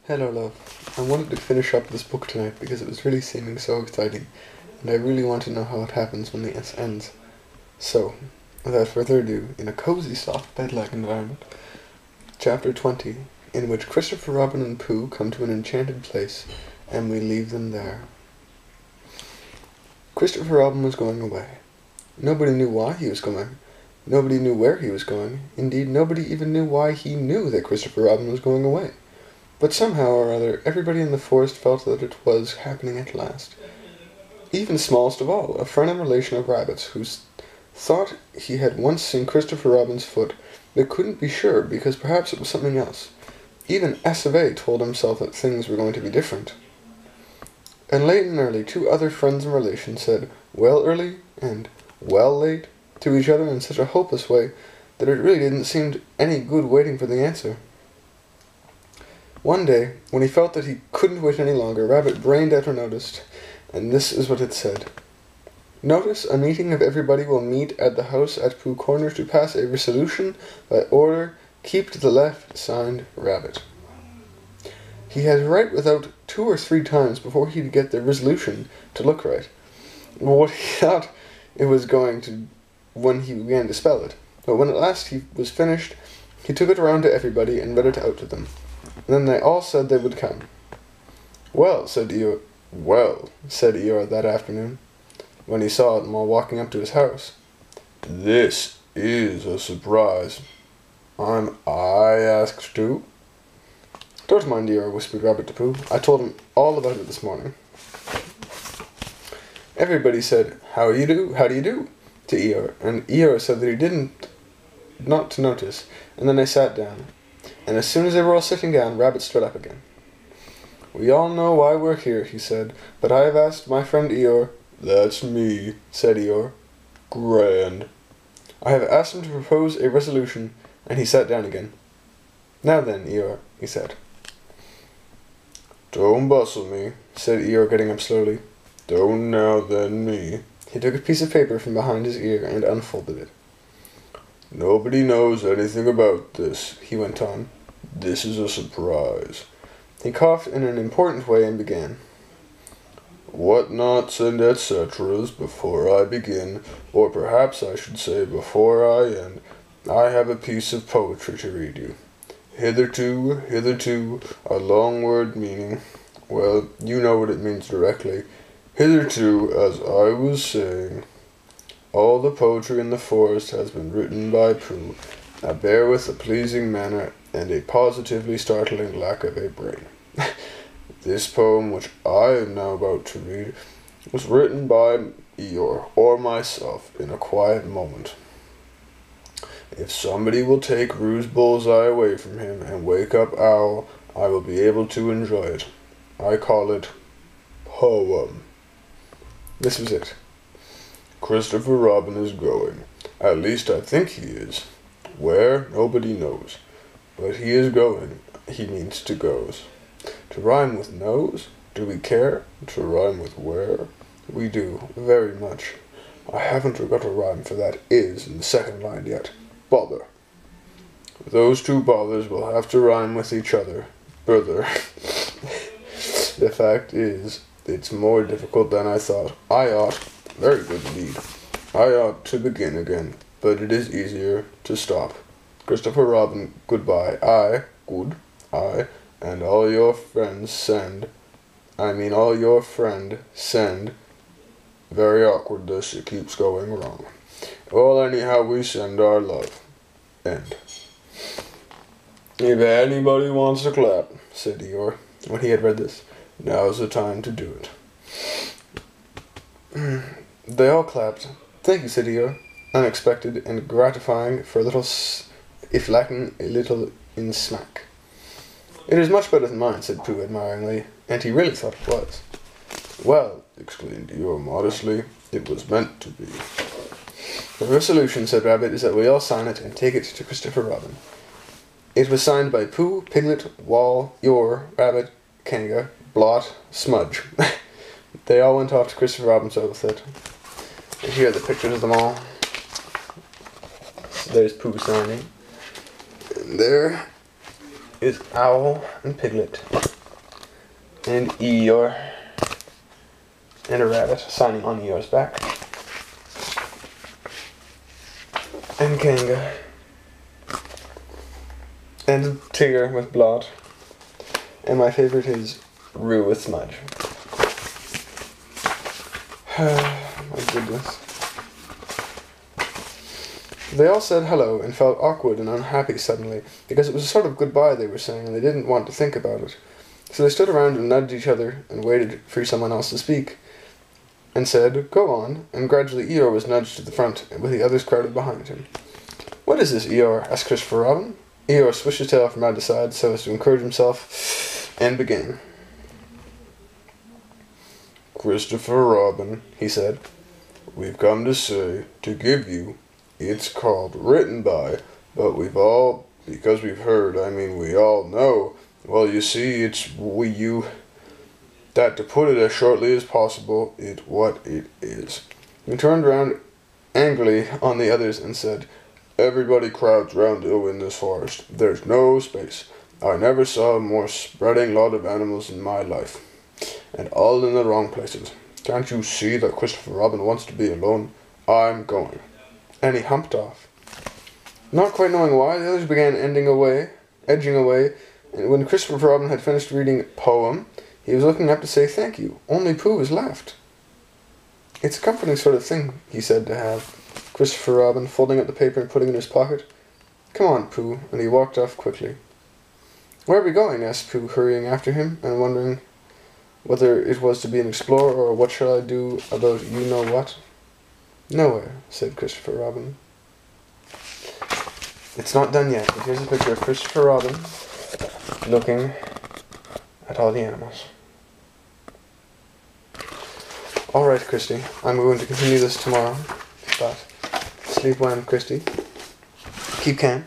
Hello, love. I wanted to finish up this book tonight because it was really seeming so exciting, and I really want to know how it happens when the S ends. So, without further ado, in a cozy, soft bed-like environment, Chapter 20, in which Christopher Robin and Pooh come to an enchanted place, and we leave them there. Christopher Robin was going away. Nobody knew why he was going. Nobody knew where he was going. Indeed, nobody even knew why he knew that Christopher Robin was going away. But somehow or other, everybody in the forest felt that it was happening at last. Even smallest of all, a friend and relation of Rabbit's, who thought he had once seen Christopher Robin's foot, but couldn't be sure because perhaps it was something else. Even S of A told himself that things were going to be different. And late and early, two other friends and relations said, "Well, early," and "Well, late," to each other in such a hopeless way that it really didn't seem any good waiting for the answer. One day, when he felt that he couldn't wait any longer, Rabbit brained out a notice, and this is what it said. "Notice, a meeting of everybody will meet at the house at Pooh Corners to pass a resolution by order, keep to the left, signed, Rabbit." He had to write without 2 or 3 times before he'd get the resolution to look right. What he thought it was going to when he began to spell it. But when at last he was finished, he took it around to everybody and read it out to them. And then they all said they would come. Well, said Eeyore that afternoon, when he saw them all walking up to his house. "This is a surprise. I asked too." "Don't mind Eeyore," whispered Rabbit to Pooh. "I told him all about it this morning." Everybody said, How do you do, to Eeyore, and Eeyore said that he didn't not to notice, and then they sat down. And as soon as they were all sitting down, Rabbit stood up again. "We all know why we're here," he said, "but I have asked my friend Eeyore." "That's me," said Eeyore. "Grand." "I have asked him to propose a resolution," and he sat down again. "Now then, Eeyore," he said. "Don't bustle me," said Eeyore, getting up slowly. "Don't now then me." He took a piece of paper from behind his ear and unfolded it. "Nobody knows anything about this," he went on. "This is a surprise." He coughed in an important way and began. "What nots and et ceteras before I begin, or perhaps I should say before I end, I have a piece of poetry to read you. Hitherto, a long word meaning, well, you know what it means directly. Hitherto, as I was saying, all the poetry in the forest has been written by Pooh, a bear with a pleasing manner and a positively startling lack of a brain. This poem, which I am now about to read, was written by Eeyore or myself in a quiet moment. If somebody will take Ruse Bullseye away from him and wake up Owl, I will be able to enjoy it. I call it Poem." This was it. "Christopher Robin is going. At least I think he is. Where? Nobody knows. But he is going. He means to goes. To rhyme with knows? Do we care? To rhyme with where? We do, very much. I haven't got a rhyme for that is in the second line yet. Bother. Those two bothers will have to rhyme with each other. Brother. The fact is, it's more difficult than I thought. I ought, very good indeed, I ought to begin again, but it is easier to stop. Christopher Robin, goodbye. And all your friends send, very awkward this, it keeps going wrong. Well, anyhow, we send our love. End. If anybody wants to clap, said Eeyore, when he had read this, now's the time to do it. They all clapped. "Thank you," said Eeyore, unexpected and gratifying for a little, if lacking a little in smack. "It is much better than mine," said Pooh admiringly, and he really thought it was. "Well," exclaimed Eeyore modestly, "it was meant to be." "The resolution," said Rabbit, "is that we all sign it and take it to Christopher Robin." It was signed by Pooh, Piglet, Wall, Eeyore, Rabbit, Kanga, Blot, Smudge. They all went off to Christopher Robin's with it. And here are the pictures of them all. So there's Pooh signing. And there is Owl and Piglet. and Eeyore, and a rabbit signing on Eeyore's back, and Kanga, and a Tigger with Blot, and my favourite is Roo with Smudge. My goodness. They all said hello and felt awkward and unhappy suddenly, because it was a sort of goodbye they were saying and they didn't want to think about it. So they stood around and nudged each other and waited for someone else to speak, and said, "Go on," and gradually Eeyore was nudged to the front, with the others crowded behind him. "What is this, Eeyore?" asked Christopher Robin. Eeyore swished his tail from side to side so as to encourage himself, and began. "Christopher Robin," he said, "we've come to give you, it's called Written By, but we all know, well, you see, that to put it as shortly as possible, what it is." He turned round angrily on the others and said, "Everybody crowds round in this forest. There's no space. I never saw a more spreading lot of animals in my life. And all in the wrong places. Can't you see that Christopher Robin wants to be alone? I'm going." And he humped off. Not quite knowing why, the others began edging away, and when Christopher Robin had finished reading a poem, he was looking up to say thank you. Only Pooh was left. "It's a comforting sort of thing," he said to have. Christopher Robin, folding up the paper and putting it in his pocket. "Come on, Pooh," and he walked off quickly. "Where are we going?" asked Pooh, hurrying after him, and wondering whether it was to be an explorer or what shall I do about you-know-what. "Nowhere," said Christopher Robin. It's not done yet, but here's a picture of Christopher Robin looking at all the animals. Alright, Christy, I'm going to continue this tomorrow, but sleep well, Christy. Keep calm.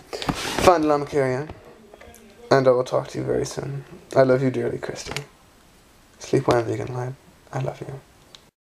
Find a llama carrier, and I will talk to you very soon. I love you dearly, Christy. Sleep well, vegan lad. I love you.